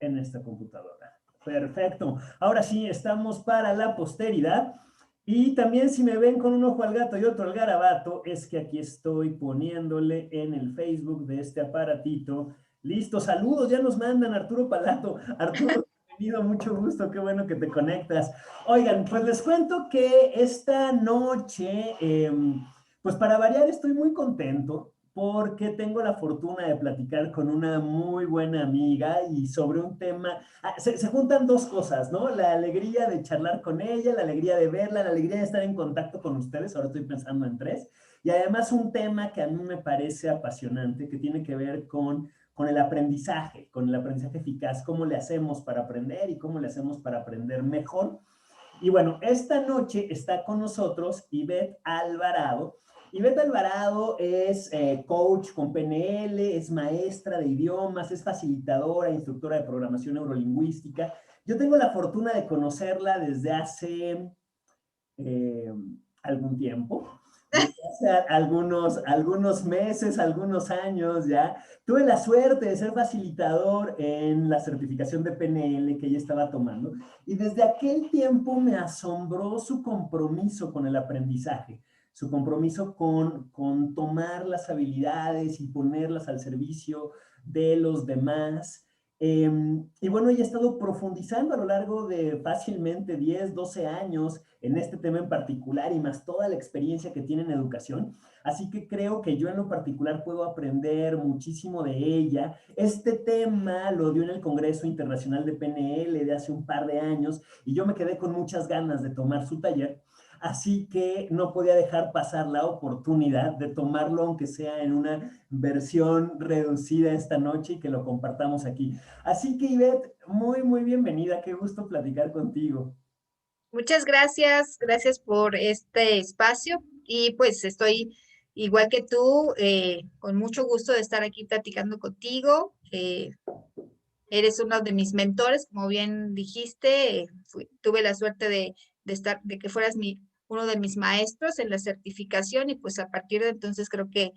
en esta computadora. Perfecto. Ahora sí, estamos para la posteridad. Y también si me ven con un ojo al gato y otro al garabato, es que aquí estoy poniéndole en el Facebook de este aparatito. Listo, saludos, ya nos mandan Arturo Palato. Arturo, bienvenido, mucho gusto, qué bueno que te conectas. Oigan, pues les cuento que esta noche, pues para variar estoy muy contento porque tengo la fortuna de platicar con una muy buena amiga y sobre un tema, se juntan dos cosas, ¿no? La alegría de charlar con ella, la alegría de verla, la alegría de estar en contacto con ustedes, ahora estoy pensando en tres, y además un tema que a mí me parece apasionante, que tiene que ver con el aprendizaje eficaz, cómo le hacemos para aprender y cómo le hacemos para aprender mejor. Y bueno, esta noche está con nosotros Ivette Alvarado. Ivette Alvarado es coach con PNL, es maestra de idiomas, es facilitadora, instructora de programación neurolingüística. Yo tengo la fortuna de conocerla desde hace eh, algún tiempo, desde hace algunos meses, algunos años ya. Tuve la suerte de ser facilitador en la certificación de PNL que ella estaba tomando y desde aquel tiempo me asombró su compromiso con el aprendizaje, su compromiso con tomar las habilidades y ponerlas al servicio de los demás. Y bueno, ella ha estado profundizando a lo largo de fácilmente 10, 12 años en este tema en particular y más toda la experiencia que tiene en educación. Así que creo que yo en lo particular puedo aprender muchísimo de ella. Este tema lo dio en el Congreso Internacional de PNL de hace un par de años y yo me quedé con muchas ganas de tomar su taller. Así que no podía dejar pasar la oportunidad de tomarlo, aunque sea en una versión reducida esta noche y que lo compartamos aquí. Así que Ivette, muy bienvenida, qué gusto platicar contigo. Muchas gracias, gracias por este espacio y pues estoy igual que tú, con mucho gusto de estar aquí platicando contigo. Eres uno de mis mentores, como bien dijiste, tuve la suerte de que fueras uno de mis maestros en la certificación y pues a partir de entonces creo que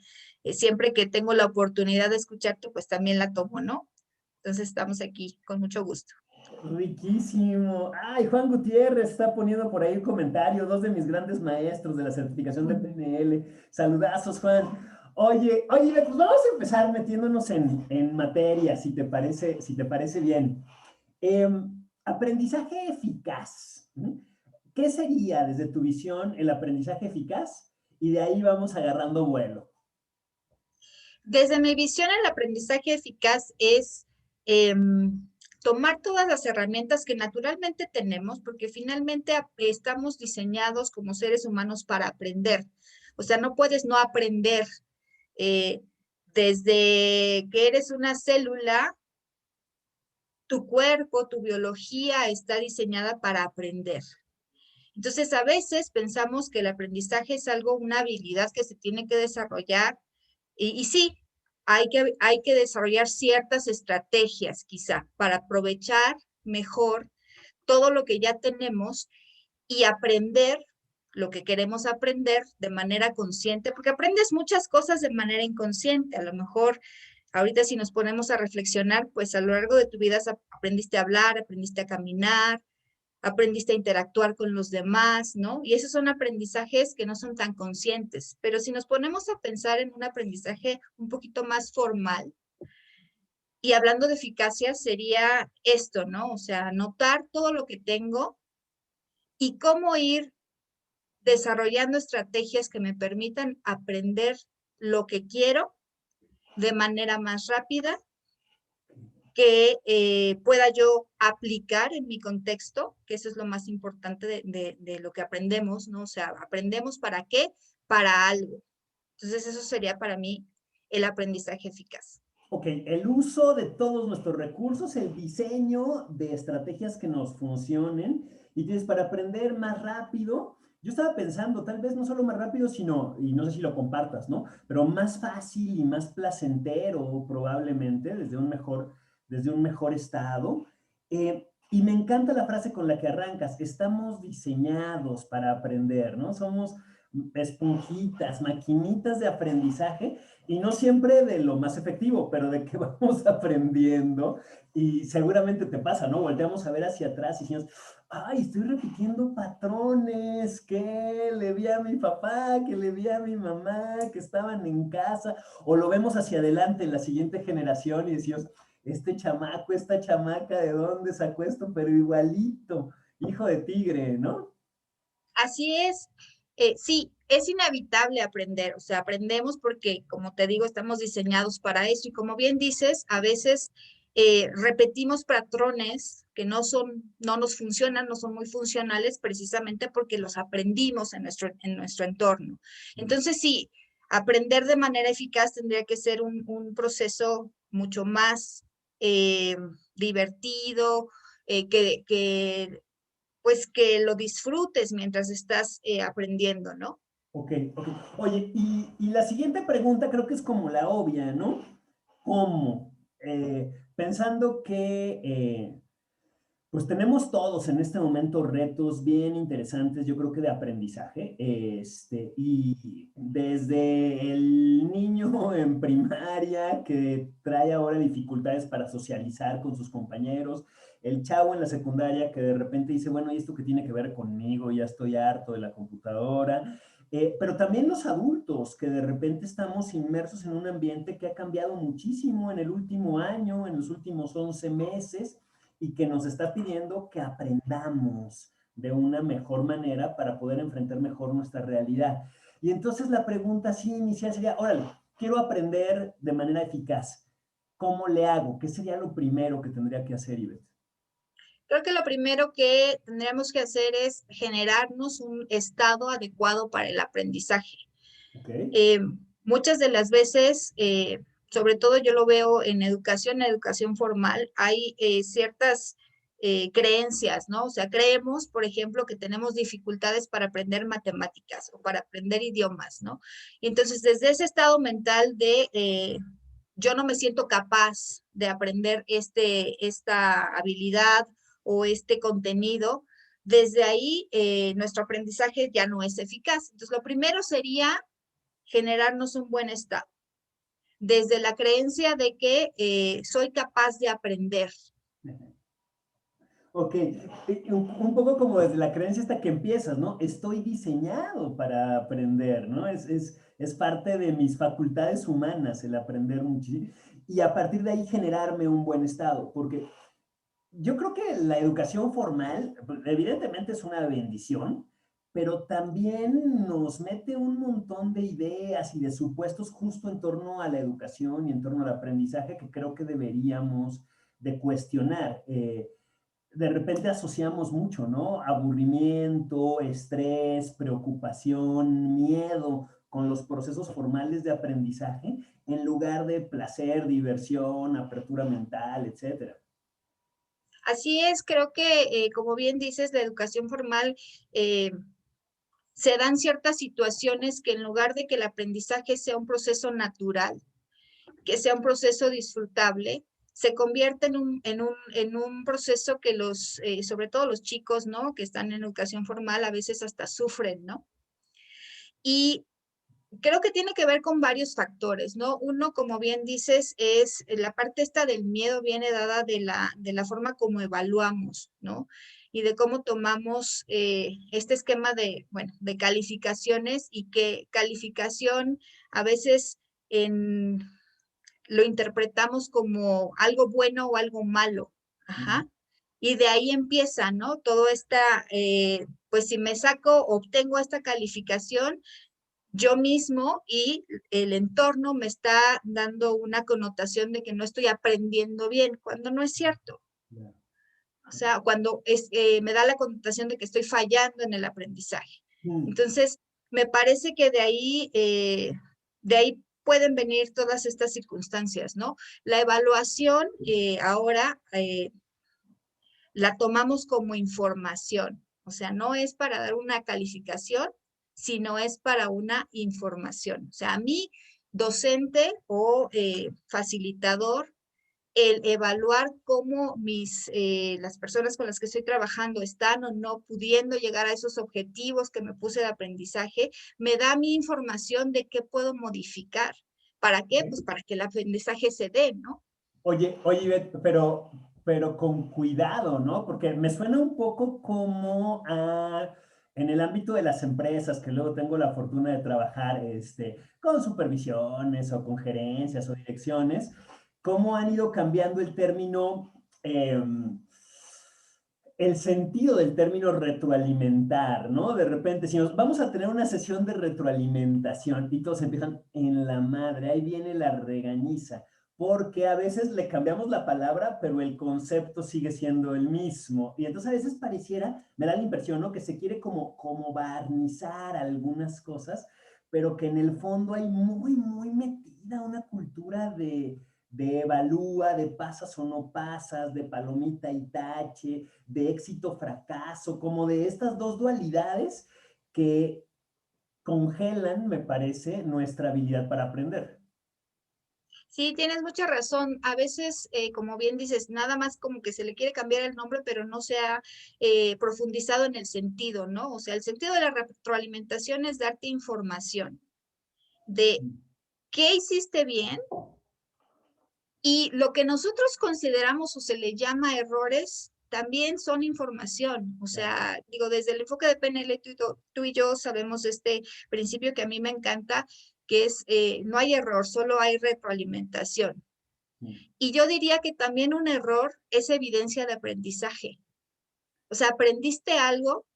siempre que tengo la oportunidad de escucharte, pues también la tomo, ¿no? Entonces estamos aquí con mucho gusto. Riquísimo. Ay, Juan Gutiérrez está poniendo por ahí un comentario, dos de mis grandes maestros de la certificación de PNL. Saludazos, Juan. Oye, pues vamos a empezar metiéndonos en materia, si te parece bien. Aprendizaje eficaz. ¿Qué sería desde tu visión el aprendizaje eficaz? Y de ahí vamos agarrando vuelo. Desde mi visión, el aprendizaje eficaz es tomar todas las herramientas que naturalmente tenemos, porque finalmente estamos diseñados como seres humanos para aprender. O sea, no puedes no aprender. eh, Desde que eres una célula, tu cuerpo, tu biología está diseñada para aprender. Entonces, a veces pensamos que el aprendizaje es algo, una habilidad que se tiene que desarrollar y sí, hay que desarrollar ciertas estrategias quizá para aprovechar mejor todo lo que ya tenemos y aprender lo que queremos aprender de manera consciente, porque aprendes muchas cosas de manera inconsciente. A lo mejor ahorita si nos ponemos a reflexionar, pues a lo largo de tu vida aprendiste a hablar, aprendiste a caminar, aprendiste a interactuar con los demás, ¿no? Y esos son aprendizajes que no son tan conscientes, pero si nos ponemos a pensar en un aprendizaje un poquito más formal, y hablando de eficacia, sería esto, ¿no? O sea, notar todo lo que tengo y cómo ir desarrollando estrategias que me permitan aprender lo que quiero de manera más rápida, que pueda yo aplicar en mi contexto, que eso es lo más importante de lo que aprendemos, ¿no? O sea, aprendemos para qué, para algo. Entonces, eso sería para mí el aprendizaje eficaz. Ok, el uso de todos nuestros recursos, el diseño de estrategias que nos funcionen y tienes para aprender más rápido. Yo estaba pensando, tal vez no solo más rápido, sino, y no sé si lo compartas, ¿no? Pero más fácil y más placentero probablemente desde un mejor estado. Y me encanta la frase con la que arrancas, estamos diseñados para aprender, ¿no? esponjitas, maquinitas de aprendizaje, y no siempre de lo más efectivo, pero de que vamos aprendiendo, y seguramente te pasa, ¿no? Volteamos a ver hacia atrás y decimos, ay, estoy repitiendo patrones que le vi a mi papá, que le vi a mi mamá, que estaban en casa, o lo vemos hacia adelante en la siguiente generación y decimos, este chamaco, esta chamaca, ¿de dónde sacó esto? Pero igualito, hijo de tigre, ¿no? Así es. Sí, es inevitable aprender, o sea, aprendemos porque, como te digo, estamos diseñados para eso y como bien dices, a veces repetimos patrones que no nos funcionan, no son muy funcionales precisamente porque los aprendimos en nuestro entorno. Entonces, sí, aprender de manera eficaz tendría que ser un proceso mucho más eh, divertido, pues que lo disfrutes mientras estás aprendiendo, ¿no? Ok, ok. Oye, y la siguiente pregunta creo que es como la obvia, ¿no? ¿Cómo? Pensando que pues tenemos todos en este momento retos bien interesantes, yo creo que de aprendizaje, y desde el niño en primaria que trae ahora dificultades para socializar con sus compañeros, el chavo en la secundaria que de repente dice, bueno, ¿y esto qué tiene que ver conmigo? Ya estoy harto de la computadora. Pero también los adultos que de repente estamos inmersos en un ambiente que ha cambiado muchísimo en el último año, en los últimos 11 meses, y que nos está pidiendo que aprendamos de una mejor manera para poder enfrentar mejor nuestra realidad. Y entonces la pregunta así inicial sería, órale, quiero aprender de manera eficaz. ¿Cómo le hago? ¿Qué sería lo primero que tendría que hacer, Ivette? Creo que lo primero que tendríamos que hacer es generarnos un estado adecuado para el aprendizaje. ¿Ok? Eh, Muchas de las veces, sobre todo yo lo veo en educación formal, hay ciertas creencias, ¿no? O sea, creemos, por ejemplo, que tenemos dificultades para aprender matemáticas o para aprender idiomas, ¿no? Y entonces, desde ese estado mental de yo no me siento capaz de aprender esta habilidad o este contenido, desde ahí nuestro aprendizaje ya no es eficaz. Entonces, lo primero sería generarnos un buen estado, desde la creencia de que soy capaz de aprender. Ok, un poco como desde la creencia hasta que empiezas, ¿no? Estoy diseñado para aprender, ¿no? Es parte de mis facultades humanas el aprender muchísimo y a partir de ahí generarme un buen estado, porque yo creo que la educación formal, pues, evidentemente es una bendición, pero también nos mete un montón de ideas y de supuestos justo en torno a la educación y en torno al aprendizaje que creo que deberíamos de cuestionar. De repente asociamos mucho, ¿no? Aburrimiento, estrés, preocupación, miedo con los procesos formales de aprendizaje en lugar de placer, diversión, apertura mental, etcétera. Así es, creo que, como bien dices, la educación formal eh, se dan ciertas situaciones que en lugar de que el aprendizaje sea un proceso natural, que sea un proceso disfrutable, se convierte en un proceso que sobre todo los chicos, ¿no? Que están en educación formal, a veces hasta sufren, ¿no? Y creo que tiene que ver con varios factores, ¿no? Uno, como bien dices, es la parte esta del miedo viene dada de la forma como evaluamos, ¿no? Y de cómo tomamos este esquema de, bueno, de calificaciones y que calificación a veces en, lo interpretamos como algo bueno o algo malo. Ajá. Y de ahí empieza, ¿no? Todo esta, pues si me saco, obtengo esta calificación, yo mismo y el entorno me está dando una connotación de que no estoy aprendiendo bien, cuando no es cierto. O sea, cuando me da la connotación de que estoy fallando en el aprendizaje. Mm. Entonces, me parece que de ahí pueden venir todas estas circunstancias, ¿no? La evaluación ahora la tomamos como información, o sea, no es para dar una calificación, sino es para una información. O sea, a mí, docente o facilitador, el evaluar cómo las personas con las que estoy trabajando están o no pudiendo llegar a esos objetivos que me puse de aprendizaje, me da mi información de qué puedo modificar. ¿Para qué? Pues para que el aprendizaje se dé, ¿no? Oye, Ivette, pero con cuidado, ¿no? Porque me suena un poco como en el ámbito de las empresas, que luego tengo la fortuna de trabajar con supervisiones o con gerencias o direcciones, cómo han ido cambiando el término, el sentido del término retroalimentar, ¿no? De repente, si nos vamos a tener una sesión de retroalimentación y todos empiezan en la madre, ahí viene la regañiza, porque a veces le cambiamos la palabra, pero el concepto sigue siendo el mismo. Y entonces a veces pareciera, me da la impresión, ¿no? Que se quiere como barnizar algunas cosas, pero que en el fondo hay muy metida una cultura de evalúa, de pasas o no pasas, de palomita y tache, de éxito, fracaso, como de estas dos dualidades que congelan, me parece, nuestra habilidad para aprender. Sí, tienes mucha razón. A veces, como bien dices, nada más como que se le quiere cambiar el nombre, pero no se ha profundizado en el sentido, ¿no? O sea, el sentido de la retroalimentación es darte información de qué hiciste bien y lo que nosotros consideramos o se le llama errores, también son información. O sea, digo, desde el enfoque de PNL, tú y yo sabemos este principio que a mí me encanta, que es no hay error, solo hay retroalimentación. Y yo diría que también un error es evidencia de aprendizaje. O sea, aprendiste algo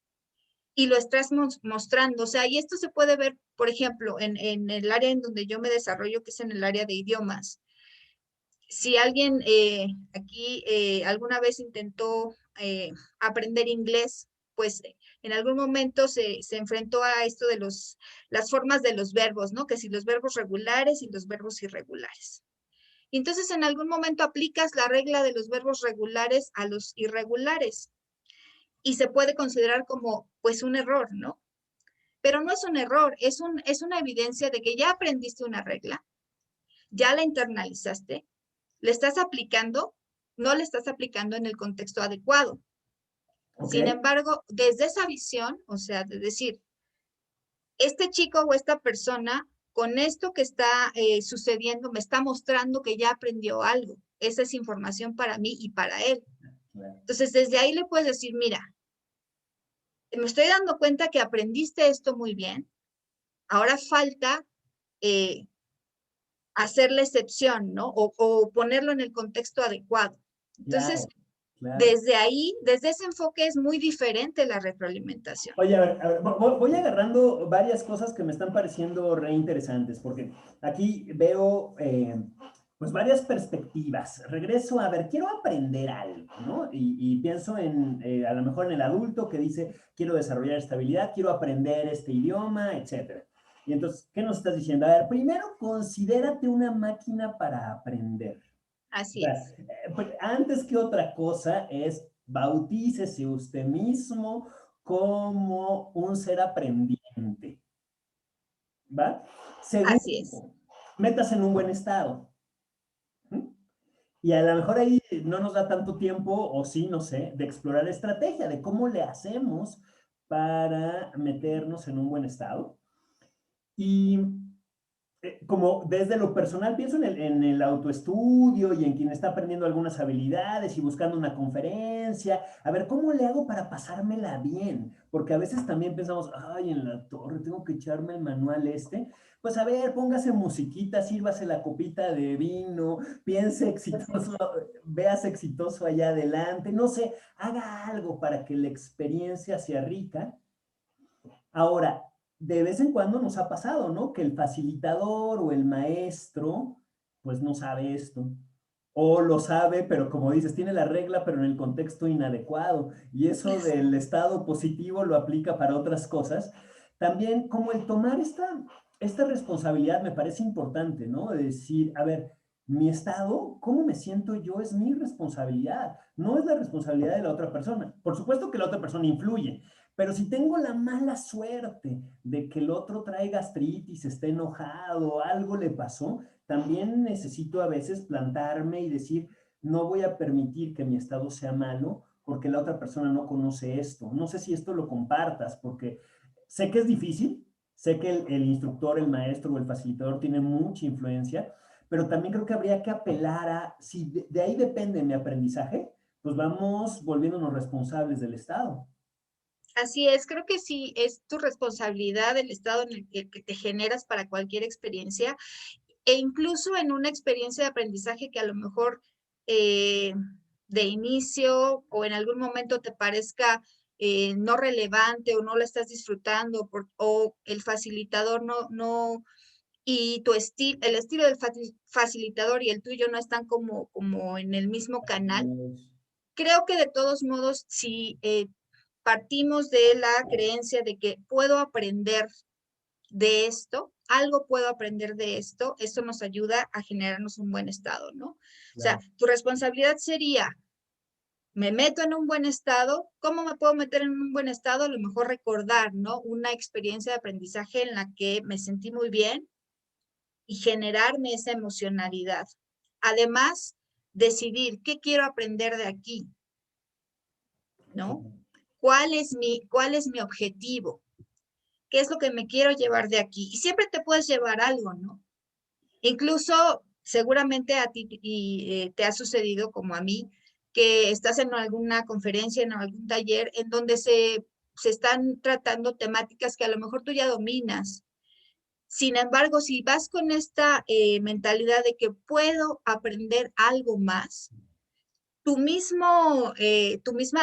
y lo estás mostrando. O sea, y esto se puede ver, por ejemplo, en el área en donde yo me desarrollo, que es en el área de idiomas. Si alguien aquí alguna vez intentó aprender inglés, pues en algún momento se enfrentó a esto de las formas de los verbos, ¿no? Que si los verbos regulares y los verbos irregulares. Y entonces en algún momento aplicas la regla de los verbos regulares a los irregulares y se puede considerar como pues un error, ¿no? Pero no es un error, es una evidencia de que ya aprendiste una regla, ya la internalizaste, le estás aplicando, no le estás aplicando en el contexto adecuado. ¿Ok? Sin embargo, desde esa visión, o sea, de decir, este chico o esta persona, con esto que está sucediendo, me está mostrando que ya aprendió algo. Esa es información para mí y para él. Claro. Entonces, desde ahí le puedes decir, mira, me estoy dando cuenta que aprendiste esto muy bien. Ahora falta eh, hacer la excepción, ¿no? O ponerlo en el contexto adecuado. Entonces, Claro, claro. desde ahí, desde ese enfoque es muy diferente la retroalimentación. Oye, a ver, voy agarrando varias cosas que me están pareciendo re interesantes, porque aquí veo pues varias perspectivas. Regreso a ver, quiero aprender algo, ¿no? Y pienso a lo mejor en el adulto que dice, quiero desarrollar esta habilidad, quiero aprender este idioma, etcétera. Y entonces, ¿qué nos estás diciendo? A ver, primero, considérate una máquina para aprender. O Así sea, es. pues, antes que otra cosa es bautícese usted mismo como un ser aprendiente, ¿va? Así es. Segundo, métase en un buen estado. ¿Mm? Y a lo mejor ahí no nos da tanto tiempo, o sí, no sé, de explorar la estrategia, de cómo le hacemos para meternos en un buen estado. Y como desde lo personal pienso en el autoestudio y en quien está aprendiendo algunas habilidades y buscando una conferencia, a ver cómo le hago para pasármela bien, porque a veces también pensamos, ay, en la torre tengo que echarme el manual pues a ver, póngase musiquita, sírvase la copita de vino, piense exitoso, veas exitoso allá adelante, no sé, haga algo para que la experiencia sea rica. Ahora, de vez en cuando nos ha pasado, ¿no? Que el facilitador o el maestro, pues no sabe esto. O lo sabe, pero como dices, tiene la regla, pero en el contexto inadecuado. Y eso del estado positivo lo aplica para otras cosas. También como el tomar esta responsabilidad me parece importante, ¿no? De decir, a ver, mi estado, cómo me siento yo, es mi responsabilidad, no es la responsabilidad de la otra persona. Por supuesto que la otra persona influye, pero si tengo la mala suerte de que el otro trae gastritis, esté enojado, algo le pasó, también necesito a veces plantarme y decir, no voy a permitir que mi estado sea malo porque la otra persona no conoce esto. No sé si esto lo compartas, porque sé que es difícil, sé que el instructor, el maestro o el facilitador tiene mucha influencia, pero también creo que habría que apelar a, si de ahí depende mi aprendizaje, pues vamos volviéndonos responsables del estado. Así es, creo que sí, es tu responsabilidad el estado en el que te generas para cualquier experiencia, e incluso en una experiencia de aprendizaje que a lo mejor eh, de inicio o en algún momento te parezca no relevante o no la estás disfrutando o el facilitador y tu estilo, el estilo del facilitador y el tuyo no están como en el mismo canal. Creo que de todos modos, si partimos de la creencia de que puedo aprender de esto, algo puedo aprender de esto nos ayuda a generarnos un buen estado, ¿no? O sea, Claro. tu responsabilidad sería, me meto en un buen estado, ¿cómo me puedo meter en un buen estado? A lo mejor recordar, ¿no? Una experiencia de aprendizaje en la que me sentí muy bien y generarme esa emocionalidad. Además, decidir qué quiero aprender de aquí, ¿no? Cuál es mi objetivo? ¿Qué es lo que me quiero llevar de aquí? Y siempre te puedes llevar algo, ¿no? Incluso seguramente a ti te ha sucedido como a mí, que estás en alguna conferencia, en algún taller, en donde se están tratando temáticas que a lo mejor tú ya dominas. Sin embargo, si vas con esta mentalidad de que puedo aprender algo más, tu misma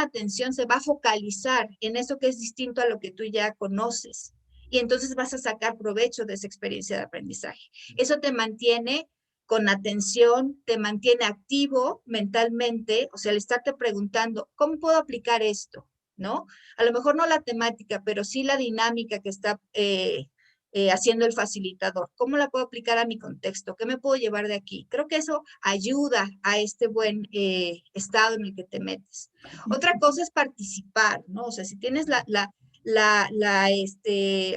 atención se va a focalizar en eso que es distinto a lo que tú ya conoces. Y entonces vas a sacar provecho de esa experiencia de aprendizaje. Eso te mantiene con atención, te mantiene activo mentalmente, o sea, al estarte preguntando, ¿cómo puedo aplicar esto? ¿No? A lo mejor no la temática, pero sí la dinámica que está haciendo el facilitador. ¿Cómo la puedo aplicar a mi contexto? ¿Qué me puedo llevar de aquí? Creo que eso ayuda a este buen estado en el que te metes. Otra cosa es participar, ¿no? O sea, si tienes la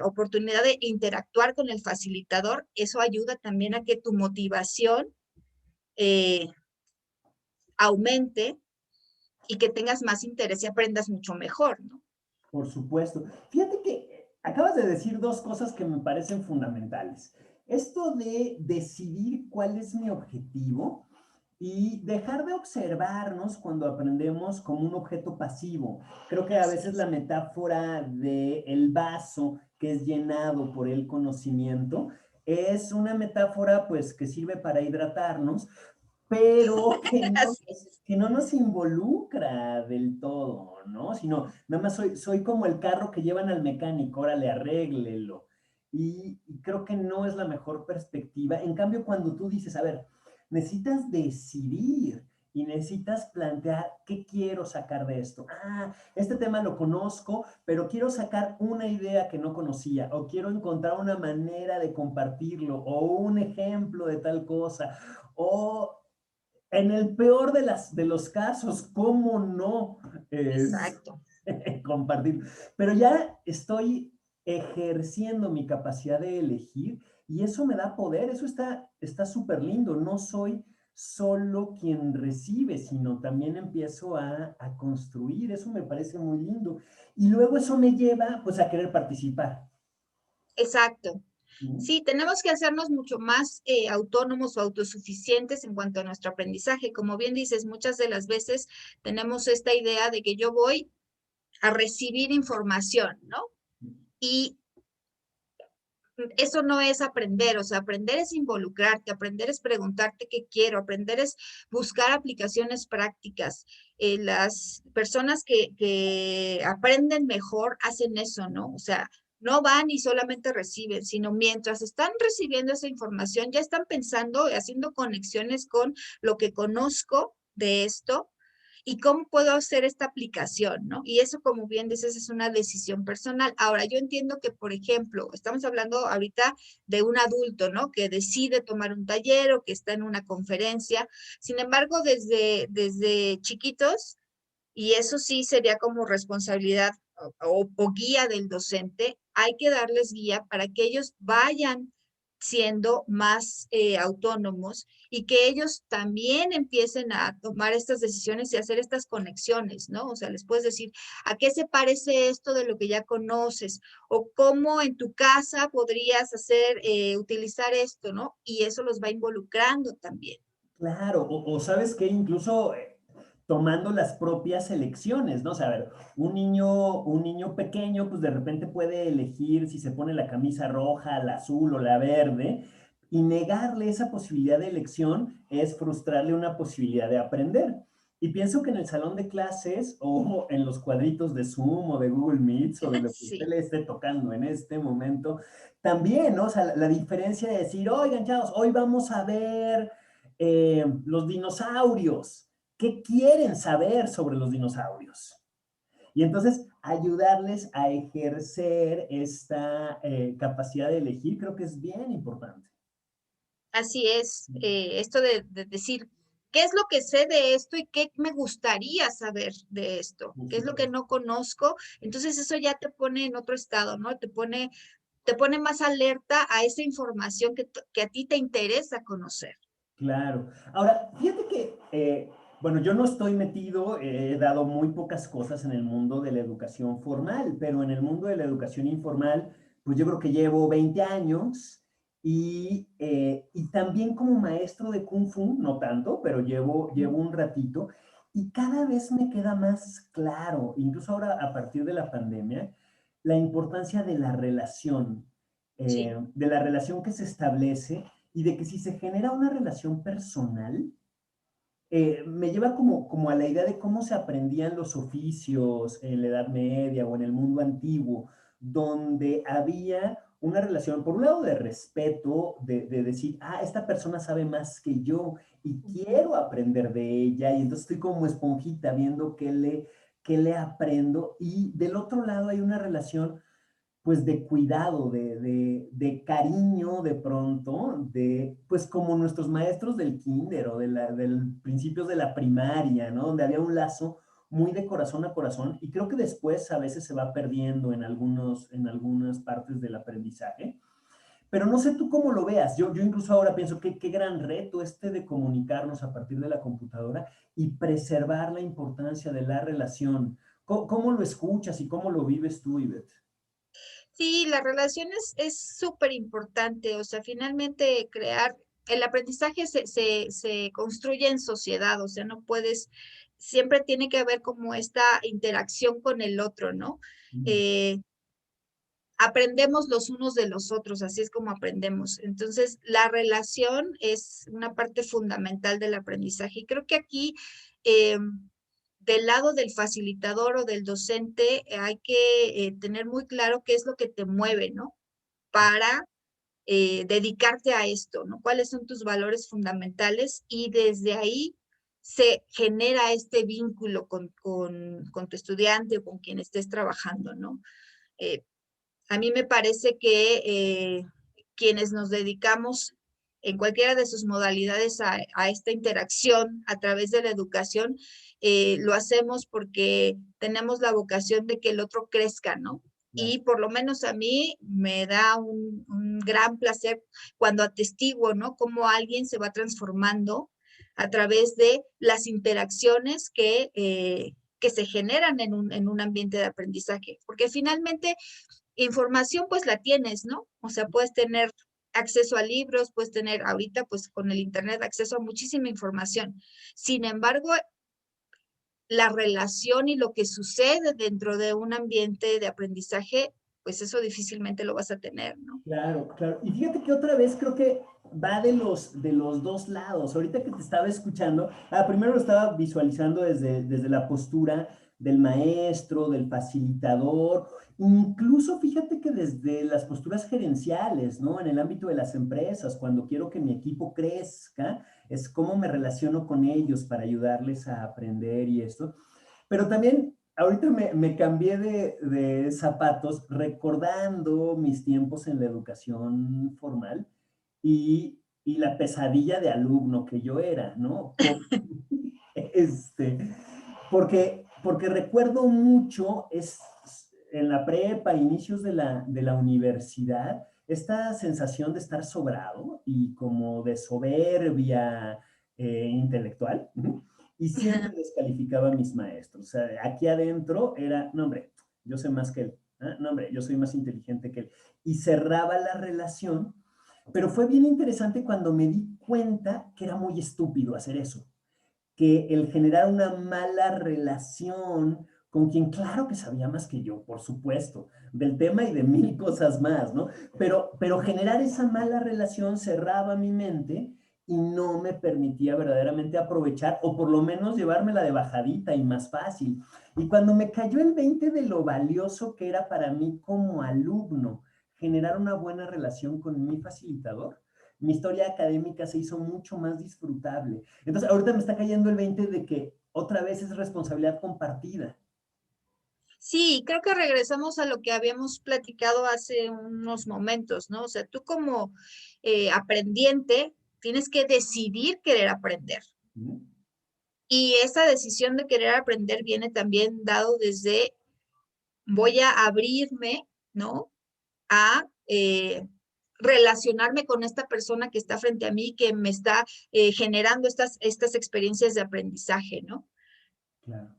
oportunidad de interactuar con el facilitador, eso ayuda también a que tu motivación eh, aumente y que tengas más interés y aprendas mucho mejor, ¿no? Por supuesto. Fíjate que acabas de decir dos cosas que me parecen fundamentales. Esto de decidir cuál es mi objetivo y dejar de observarnos cuando aprendemos como un objeto pasivo. Creo que a Así veces es. la metáfora de el vaso que es llenado por el conocimiento es una metáfora pues que sirve para hidratarnos, pero Así es. que no nos involucra del todo, ¿no? Sino, nada más soy como el carro que llevan al mecánico, órale, arréglelo. Y creo que no es la mejor perspectiva. En cambio, cuando tú dices, a ver, necesitas decidir y necesitas plantear qué quiero sacar de esto. Ah, este tema lo conozco, pero quiero sacar una idea que no conocía o quiero encontrar una manera de compartirlo o un ejemplo de tal cosa o en el peor de los casos, ¿cómo no Exacto. compartir? Pero ya estoy ejerciendo mi capacidad de elegir y eso me da poder, eso está súper lindo. No soy solo quien recibe, sino también empiezo a construir, eso me parece muy lindo. Y luego eso me lleva pues a querer participar. Exacto. ¿No? Sí, tenemos que hacernos mucho más autónomos o autosuficientes en cuanto a nuestro aprendizaje. Como bien dices, muchas de las veces tenemos esta idea de que yo voy a recibir información, ¿no? Y eso no es aprender, o sea, aprender es involucrarte, aprender es preguntarte qué quiero, aprender es buscar aplicaciones prácticas. Las personas que aprenden mejor hacen eso, ¿no? O sea, no van y solamente reciben, sino mientras están recibiendo esa información, ya están pensando, haciendo conexiones con lo que conozco de esto y cómo puedo hacer esta aplicación, ¿no? Y eso, como bien dices, es una decisión personal. Ahora, yo entiendo que, por ejemplo, estamos hablando ahorita de un adulto, ¿no? Que decide tomar un taller o que está en una conferencia. Sin embargo, desde chiquitos, y eso sí sería como responsabilidad o guía del docente, hay que darles guía para que ellos vayan siendo más autónomos y que ellos también empiecen a tomar estas decisiones y hacer estas conexiones, ¿no? O sea, les puedes decir, ¿a qué se parece esto de lo que ya conoces? O cómo en tu casa podrías hacer, utilizar esto, ¿no? Y eso los va involucrando también. Claro, o sabes que incluso tomando las propias elecciones, ¿no? O sea, a ver, un niño pequeño, pues de repente puede elegir si se pone la camisa roja, la azul o la verde, y negarle esa posibilidad de elección es frustrarle una posibilidad de aprender. Y pienso que en el salón de clases o en los cuadritos de Zoom o de Google Meets o de lo que usted Sí, le esté tocando en este momento, también, ¿no? O sea, la diferencia de decir, oigan, chavos, hoy vamos a ver los dinosaurios. ¿Qué quieren saber sobre los dinosaurios? Y entonces ayudarles a ejercer esta capacidad de elegir creo que es bien importante. así es. Esto de decir, ¿qué es lo que sé de esto y qué me gustaría saber de esto? Por ¿Qué es lo que supuesto. no conozco? Entonces eso ya te pone en otro estado, ¿no? Te pone más alerta a esa información que a ti te interesa conocer. Claro. Ahora, fíjate que, bueno, yo no estoy metido, he dado muy pocas cosas en el mundo de la educación formal, pero en el mundo de la educación informal, pues yo creo que llevo 20 años y también como maestro de Kung Fu, no tanto, pero llevo un ratito y cada vez me queda más claro, incluso ahora a partir de la pandemia, la importancia Sí, de la relación que se establece y de que si se genera una relación personal, me lleva como a la idea de cómo se aprendían los oficios en la Edad Media o en el mundo antiguo, donde había una relación, por un lado, de respeto, de decir, ah, esta persona sabe más que yo y ujú, quiero aprender de ella, y entonces estoy como esponjita viendo qué le aprendo, y del otro lado hay una relación pues de cuidado, de cariño de pronto, pues como nuestros maestros del kinder o del principios de la primaria, ¿no? Donde había un lazo muy de corazón a corazón y creo que después a veces se va perdiendo en algunas partes del aprendizaje. Pero no sé tú cómo lo veas. Yo incluso ahora pienso que qué gran reto este de comunicarnos a partir de la computadora y preservar la importancia de la relación. ¿Cómo lo escuchas y cómo lo vives tú, Ivette? sí, la relación es súper importante, o sea, finalmente crear, el aprendizaje se construye en sociedad, o sea, no puedes, siempre tiene que haber como esta interacción con el otro, ¿no? Mm. Eh, Aprendemos los unos de los otros, así es como aprendemos. Entonces, la relación es una parte fundamental del aprendizaje. Y creo que aquí, del lado del facilitador o del docente, hay que tener muy claro qué es lo que te mueve, ¿no? Para dedicarte a esto, ¿no? ¿Cuáles son tus valores fundamentales? Y desde ahí se genera este vínculo con tu estudiante o con quien estés trabajando, ¿no? Eh, a mí me parece que quienes nos dedicamos en cualquiera de sus modalidades a esta interacción a través de la educación, lo hacemos porque tenemos la vocación de que el otro crezca, ¿no? Ya. Y por lo menos a mí me da un gran placer cuando atestiguo, ¿no? Cómo alguien se va transformando a través de las interacciones que se generan en un ambiente de aprendizaje. Porque finalmente información pues la tienes, ¿no? O sea, puedes tener acceso a libros, puedes tener ahorita pues con el internet acceso a muchísima información. Sin embargo, la relación y lo que sucede dentro de un ambiente de aprendizaje, pues eso difícilmente lo vas a tener, ¿no? Claro, claro. Y fíjate que otra vez creo que va de los dos lados. Ahorita que te estaba escuchando, primero lo estaba visualizando desde la postura del maestro, del facilitador, incluso fíjate que desde las posturas gerenciales, ¿no? En el ámbito de las empresas, cuando quiero que mi equipo crezca, es cómo me relaciono con ellos para ayudarles a aprender y esto. Pero también ahorita me cambié de zapatos recordando mis tiempos en la educación formal y la pesadilla de alumno que yo era, ¿no? Este, porque recuerdo mucho en la prepa, inicios de la universidad, esta sensación de estar sobrado y como de soberbia intelectual. Y siempre descalificaba a mis maestros. O sea, aquí adentro era, no hombre, yo sé más que él. No hombre, yo soy más inteligente que él. Y cerraba la relación, pero fue bien interesante cuando me di cuenta que era muy estúpido hacer eso, que el generar una mala relación con quien claro que sabía más que yo, por supuesto, del tema y de mil cosas más, ¿no? Pero generar esa mala relación cerraba mi mente y no me permitía verdaderamente aprovechar o por lo menos llevármela de bajadita y más fácil. Y cuando me cayó el 20 de lo valioso que era para mí como alumno generar una buena relación con mi facilitador, mi historia académica se hizo mucho más disfrutable. Entonces, ahorita me está cayendo el 20 de que otra vez es responsabilidad compartida. Sí, creo que regresamos a lo que habíamos platicado hace unos momentos, ¿no? O sea, tú como aprendiente tienes que decidir querer aprender. ¿Mm? Y esa decisión de querer aprender viene también dado desde voy a abrirme, ¿no? A relacionarme con esta persona que está frente a mí, que me está generando estas experiencias de aprendizaje, ¿no? Claro.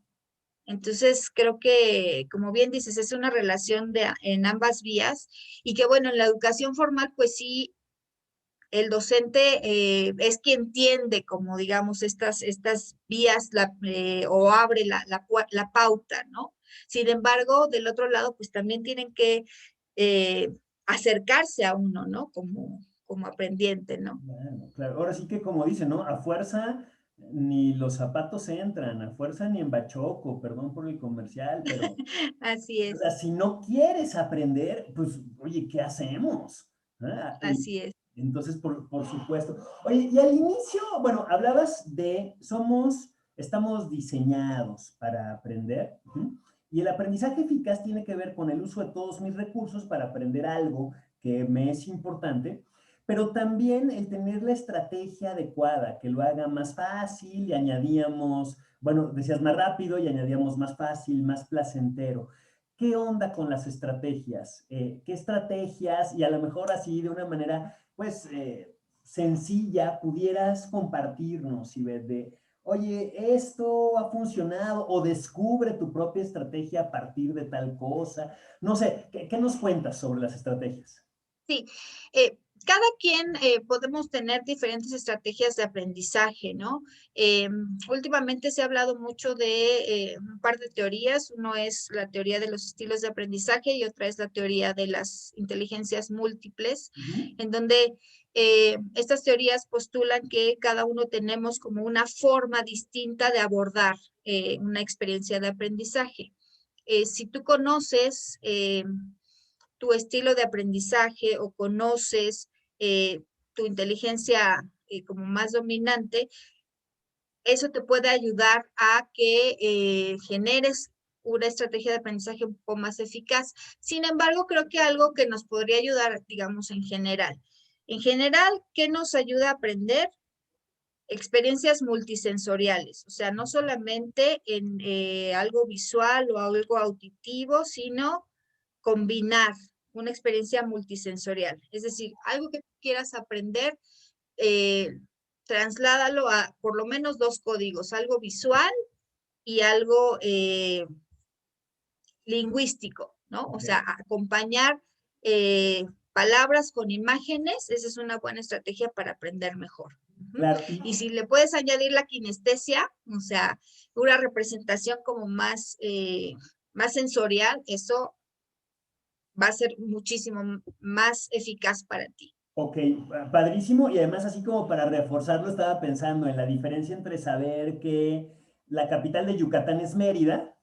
Entonces, creo que, como bien dices, es una relación en ambas vías y que, bueno, en la educación formal, pues sí, el docente es quien tiende, como digamos, estas vías o abre la pauta, ¿no? Sin embargo, del otro lado, pues también tienen que acercarse a uno, ¿no? Como aprendiente, ¿no? Claro, claro. Ahora sí que como dice, ¿no? A fuerza ni los zapatos entran, a fuerza ni en bachoco, perdón por el comercial, pero, Así o es, sea, si no quieres aprender, pues, oye, ¿qué hacemos? Y así es. entonces, por supuesto. Oye, y al inicio, bueno, hablabas de estamos diseñados para aprender, y el aprendizaje eficaz tiene que ver con el uso de todos mis recursos para aprender algo que me es importante, pero también el tener la estrategia adecuada, que lo haga más fácil y añadíamos, bueno, decías más rápido y añadíamos más fácil, más placentero. ¿Qué onda con las estrategias? ¿Qué estrategias, y a lo mejor así de una manera, pues, sencilla, pudieras compartirnos, y de, oye, esto ha funcionado, o descubre tu propia estrategia a partir de tal cosa? No sé, ¿qué nos cuentas sobre las estrategias? Sí, cada quien podemos tener diferentes estrategias de aprendizaje, ¿no? Últimamente se ha hablado mucho de un par de teorías. Uno es la teoría de los estilos de aprendizaje y otra es la teoría de las inteligencias múltiples, Ujú. en donde estas teorías postulan que cada uno tenemos como una forma distinta de abordar una experiencia de aprendizaje. Si tú conoces tu estilo de aprendizaje o conoces tu inteligencia como más dominante, eso te puede ayudar a que generes una estrategia de aprendizaje un poco más eficaz. Sin embargo, creo que algo que nos podría ayudar, digamos, en general. En general, ¿qué nos ayuda a aprender? Experiencias multisensoriales, o sea, no solamente en algo visual o algo auditivo, sino combinar una experiencia multisensorial. Es decir, algo que quieras aprender, eh, trasládalo a por lo menos dos códigos, algo visual y algo lingüístico, ¿no? O Ok, sea, acompañar eh, palabras con imágenes, esa es una buena estrategia para aprender mejor. claro. Y si le puedes añadir la kinestesia, o sea, una representación como más sensorial, eso va a ser muchísimo más eficaz para ti. Ok, padrísimo. Y además, así como para reforzarlo, estaba pensando en la diferencia entre saber que la capital de Yucatán es Mérida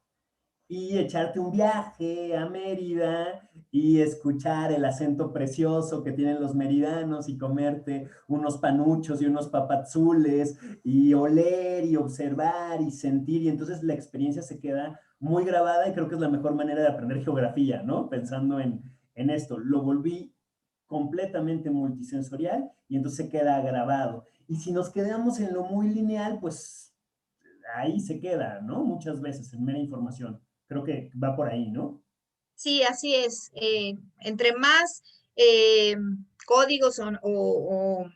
y echarte un viaje a Mérida y escuchar el acento precioso que tienen los meridanos y comerte unos panuchos y unos papazules y oler y observar y sentir. Y entonces la experiencia se queda muy grabada y creo que es la mejor manera de aprender geografía, ¿no? Pensando en esto. Lo volví completamente multisensorial y entonces se queda grabado. Y si nos quedamos en lo muy lineal, pues ahí se queda, ¿no? Muchas veces en mera información. Creo que va por ahí, ¿no? Sí, así es. Entre más eh, códigos o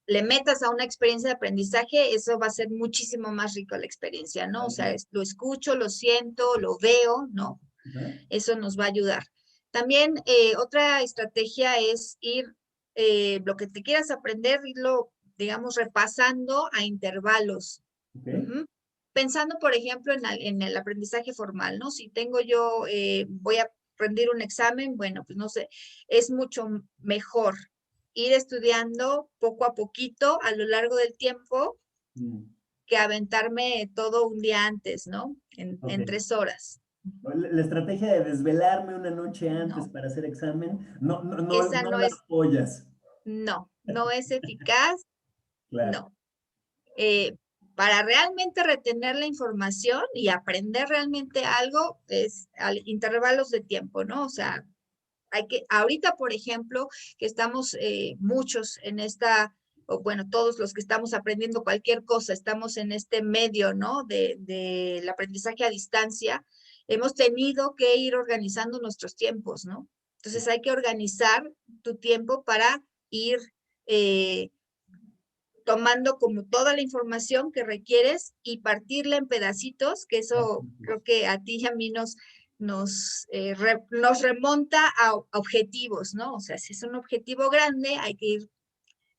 le metas a una experiencia de aprendizaje, eso va a ser muchísimo más rico la experiencia, ¿no? O sea, lo escucho, lo siento, lo veo, ¿no? Ajá. Eso nos va a ayudar. También otra estrategia es ir, lo que te quieras aprender, irlo, digamos, repasando a intervalos. Ok. Pensando, por ejemplo, en el aprendizaje formal, ¿no? Si tengo yo, voy a rendir un examen, bueno, pues no sé, es mucho mejor ir estudiando poco a poquito a lo largo del tiempo Mm, que aventarme todo un día antes, ¿no? En ok. 3 horas. La estrategia de desvelarme una noche antes No, para hacer examen, no, no, no, esa no no la es, apoyas. no, no es eficaz, Claro. no. Para realmente retener la información y aprender realmente algo es a intervalos de tiempo, ¿no? O sea, ahorita, por ejemplo, que estamos muchos en esta, o bueno, todos los que estamos aprendiendo cualquier cosa, estamos en este medio, ¿no? Del aprendizaje a distancia, hemos tenido que ir organizando nuestros tiempos, ¿no? Entonces hay que organizar tu tiempo para ir eh, tomando como toda la información que requieres y partirla en pedacitos, que eso creo que a ti y a mí nos remonta a objetivos, ¿no? O sea, si es un objetivo grande, hay que ir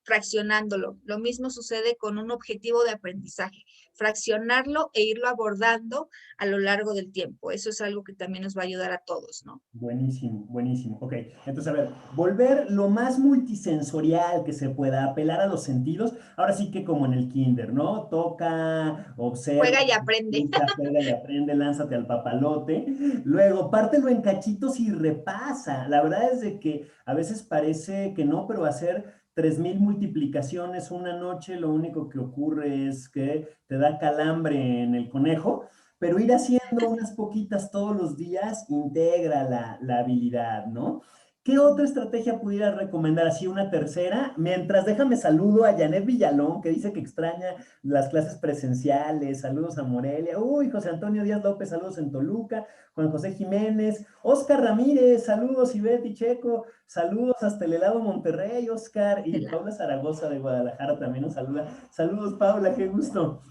fraccionándolo. Lo mismo sucede con un objetivo de aprendizaje, fraccionarlo e irlo abordando a lo largo del tiempo. Eso es algo que también nos va a ayudar a todos, ¿no? Buenísimo, buenísimo. Ok, entonces, a ver, volver lo más multisensorial que se pueda, apelar a los sentidos. Ahora sí que como en el kinder, ¿no? Toca, observa, Juega y aprende. escucha, juega y aprende, lánzate al papalote. Luego, pártelo en cachitos y repasa. La verdad es de que a veces parece que no, pero hacer 3000 multiplicaciones una noche, lo único que ocurre es que te da calambre en el conejo, pero ir haciendo unas poquitas todos los días integra la habilidad, ¿no? ¿Qué otra estrategia pudiera recomendar? Así una tercera. Mientras déjame saludo a Janet Villalón, que dice que extraña las clases presenciales. Saludos a Morelia. Uy, José Antonio Díaz López, saludos en Toluca. Juan José Jiménez. Oscar Ramírez, saludos. Ivette y Checo, saludos hasta el helado Monterrey, Oscar. Y Paula Zaragoza de Guadalajara también nos saluda. Saludos, Paula, qué gusto.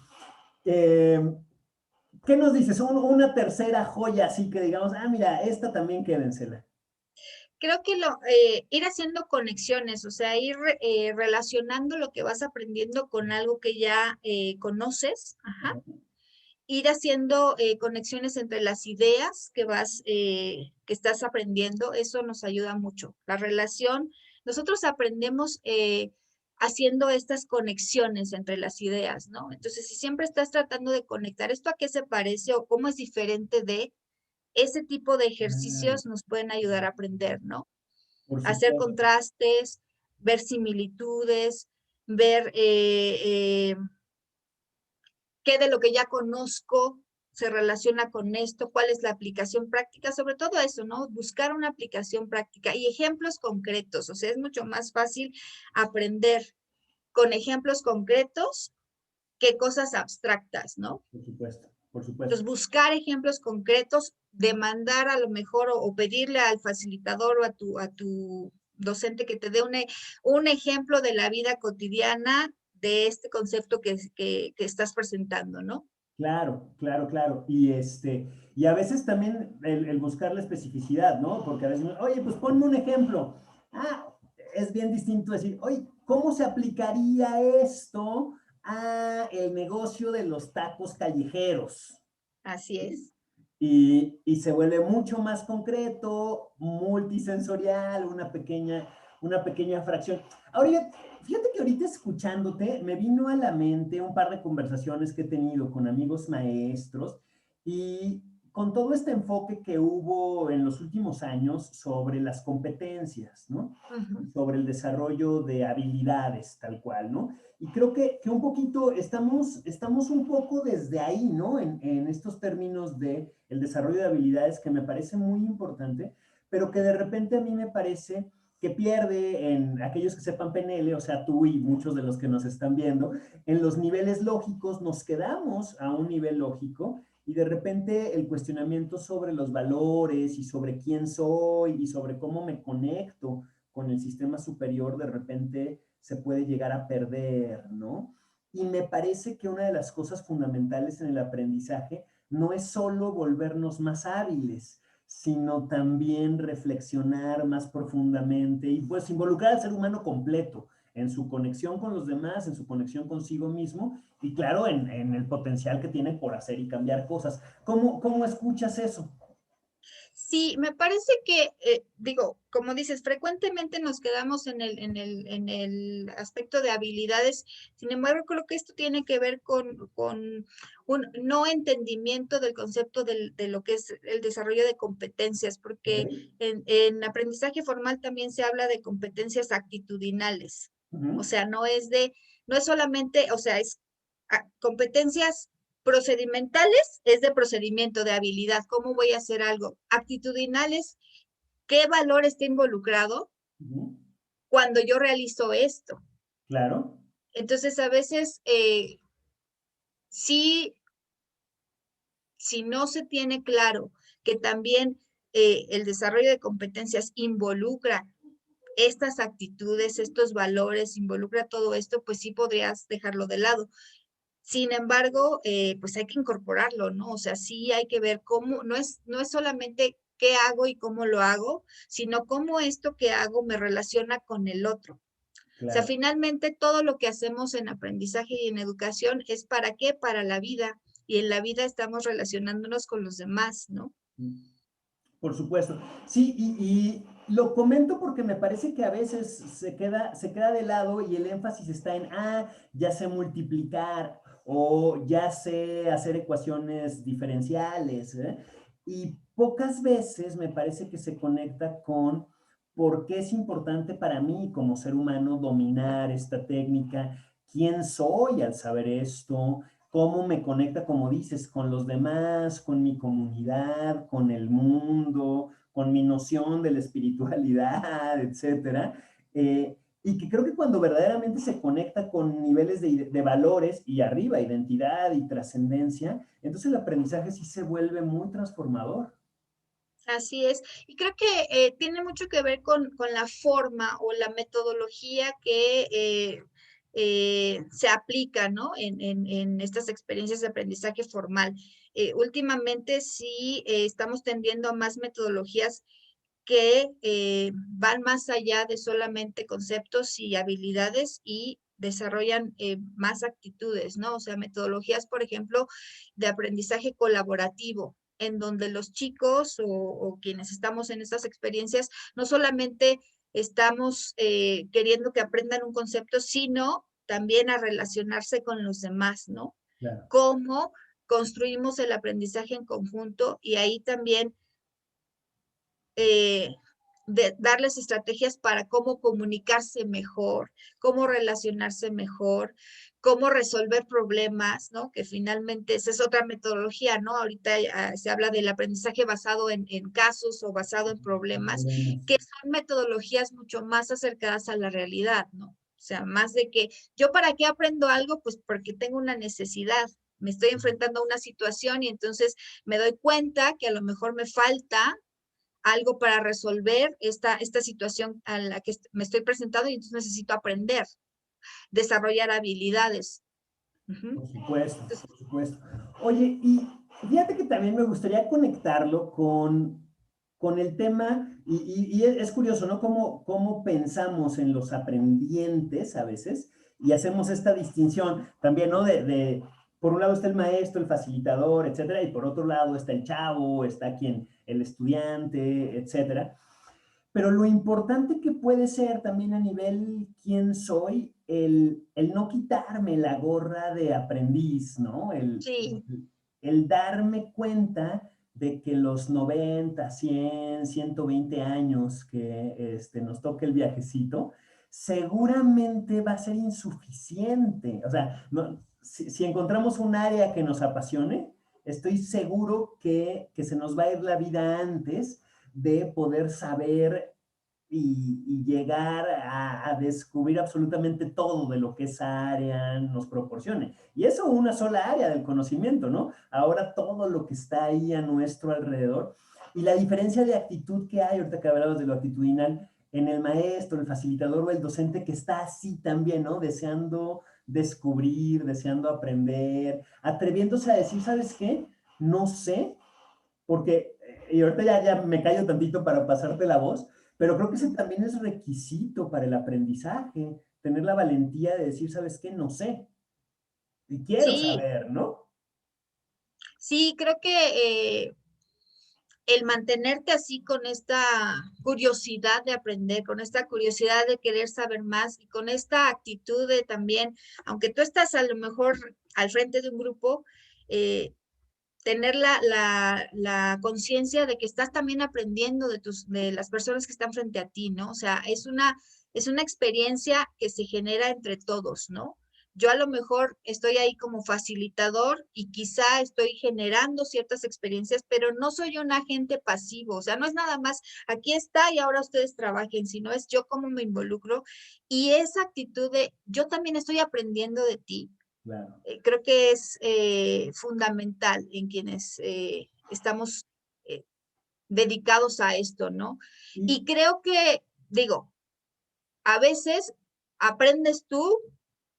Eh, ¿Qué nos dices? Una tercera joya, así que digamos, ah, mira, esta también quédensela. Creo que ir haciendo conexiones, o sea, ir relacionando lo que vas aprendiendo con algo que ya conoces, ajá. Ir haciendo conexiones entre las ideas que estás aprendiendo, eso nos ayuda mucho. La relación, nosotros aprendemos haciendo estas conexiones entre las ideas, ¿no? Entonces, si siempre estás tratando de conectar esto a qué se parece o cómo es diferente de ese tipo de Ah, ejercicios nos pueden ayudar a aprender, ¿no? por Hacer supuesto. contrastes, ver similitudes, ver qué de lo que ya conozco se relaciona con esto, cuál es la aplicación práctica, sobre todo eso, ¿no? Buscar una aplicación práctica y ejemplos concretos, o sea, es mucho más fácil aprender con ejemplos concretos que cosas abstractas, ¿no? Por supuesto, por supuesto. Entonces, buscar ejemplos concretos, demandar a lo mejor o pedirle al facilitador o a tu docente que te dé un ejemplo de la vida cotidiana de este concepto que estás presentando, ¿no? Claro, claro, claro. Y a veces también el buscar la especificidad, ¿no? Porque a veces, oye, pues ponme un ejemplo. Ah, es bien distinto decir, oye, ¿cómo se aplicaría esto a el negocio de los tacos callejeros? Así es. Y se vuelve mucho más concreto, multisensorial, una pequeña fracción. Ahora, fíjate que ahorita escuchándote, me vino a la mente un par de conversaciones que he tenido con amigos maestros y con todo este enfoque que hubo en los últimos años sobre las competencias, ¿no? Ujú. Sobre el desarrollo de habilidades, tal cual, ¿no? Y creo que un poquito estamos un poco desde ahí, ¿no? En estos términos de el desarrollo de habilidades que me parece muy importante, pero que de repente a mí me parece que pierde en aquellos que sepan PNL, o sea, tú y muchos de los que nos están viendo, en los niveles lógicos nos quedamos a un nivel lógico y de repente el cuestionamiento sobre los valores y sobre quién soy y sobre cómo me conecto con el sistema superior de repente se puede llegar a perder, ¿no? Y me parece que una de las cosas fundamentales en el aprendizaje no es solo volvernos más hábiles, sino también reflexionar más profundamente y pues involucrar al ser humano completo en su conexión con los demás, en su conexión consigo mismo y claro, en el potencial que tiene por hacer y cambiar cosas. ¿Cómo escuchas eso? Sí, me parece que, digo, como dices, frecuentemente nos quedamos en el aspecto de habilidades. Sin embargo, creo que esto tiene que ver con un no entendimiento del concepto de lo que es el desarrollo de competencias, porque Okay. en aprendizaje formal también se habla de competencias actitudinales. O sea, no es solamente, o sea, es competencias procedimentales es de procedimiento, de habilidad, cómo voy a hacer algo. Actitudinales, ¿qué valor está involucrado cuando yo realizo esto? Claro. Entonces, a veces, sí, si no se tiene claro que también el desarrollo de competencias involucra estas actitudes, estos valores, involucra todo esto, pues sí podrías dejarlo de lado. Sin embargo, pues hay que incorporarlo, ¿no? O sea, sí hay que ver cómo, no es solamente qué hago y cómo lo hago, sino cómo esto que hago me relaciona con el otro. O sea, Claro. finalmente todo lo que hacemos en aprendizaje y en educación es para qué, para la vida. Y en la vida estamos relacionándonos con los demás, ¿no? Por supuesto. Sí, y lo comento porque me parece que a veces se queda de lado y el énfasis está en, ya sé multiplicar o ya sé hacer ecuaciones diferenciales, ¿eh? Y pocas veces me parece que se conecta con por qué es importante para mí como ser humano dominar esta técnica, quién soy al saber esto, cómo me conecta, como dices, con los demás, con mi comunidad, con el mundo, con mi noción de la espiritualidad, etcétera. Y que creo que cuando verdaderamente se conecta con niveles de valores y arriba, identidad y trascendencia, entonces el aprendizaje sí se vuelve muy transformador. Así es. Y creo que tiene mucho que ver con la forma o la metodología que se aplica, ¿no? En estas experiencias de aprendizaje formal. Últimamente sí estamos tendiendo a más metodologías que van más allá de solamente conceptos y habilidades y desarrollan más actitudes, ¿no? O sea, metodologías, por ejemplo, de aprendizaje colaborativo, en donde los chicos o quienes estamos en estas experiencias, no solamente estamos queriendo que aprendan un concepto, sino también a relacionarse con los demás, ¿no? Claro. Cómo construimos el aprendizaje en conjunto y ahí también eh, darles estrategias para cómo comunicarse mejor, cómo relacionarse mejor, cómo resolver problemas, ¿no? Que finalmente esa es otra metodología, ¿no? Ahorita se habla del aprendizaje basado en casos o basado en problemas, que son metodologías mucho más acercadas a la realidad, ¿no? O sea, más de que yo para qué aprendo algo, pues porque tengo una necesidad, me estoy enfrentando a una situación y entonces me doy cuenta que a lo mejor me falta algo para resolver esta situación a la que me estoy presentando y entonces necesito aprender, desarrollar habilidades. Por supuesto, Entonces, por supuesto. Oye, y fíjate que también me gustaría conectarlo con el tema, y es curioso, ¿no? Cómo pensamos en los aprendientes a veces y hacemos esta distinción también, ¿no? Por un lado está el maestro, el facilitador, etcétera, y por otro lado está el chavo, está quien, el estudiante, etcétera. Pero lo importante que puede ser también a nivel quién soy, el no quitarme la gorra de aprendiz, ¿no? sí, El darme cuenta de que los 90, 100, 120 años que nos toque el viajecito, seguramente va a ser insuficiente. O sea, si encontramos un área que nos apasione, estoy seguro que se nos va a ir la vida antes de poder saber y llegar a descubrir absolutamente todo de lo que esa área nos proporcione. Y eso una sola área del conocimiento, ¿no? Ahora todo lo que está ahí a nuestro alrededor. Y la diferencia de actitud que hay, ahorita que hablabas de lo actitudinal, en el maestro, el facilitador o el docente que está así también, ¿no? Deseando descubrir, deseando aprender, atreviéndose a decir, ¿sabes qué? No sé, porque, y ahorita ya me callo tantito para pasarte la voz, pero creo que ese también es requisito para el aprendizaje, tener la valentía de decir, ¿sabes qué? No sé, y quiero Sí, saber, ¿no? sí, creo que el mantenerte así con esta curiosidad de aprender, con esta curiosidad de querer saber más y con esta actitud de también, aunque tú estás a lo mejor al frente de un grupo, eh, tener la conciencia de que estás también aprendiendo de las personas que están frente a ti, ¿no? O sea, es una experiencia que se genera entre todos, ¿no? Yo a lo mejor estoy ahí como facilitador y quizá estoy generando ciertas experiencias, pero no soy un agente pasivo, o sea, no es nada más, aquí está y ahora ustedes trabajen, sino es yo cómo me involucro y esa actitud de yo también estoy aprendiendo de ti, Claro. creo que es fundamental en quienes estamos eh, dedicados a esto, ¿no? Y Y creo que, digo, a veces aprendes tú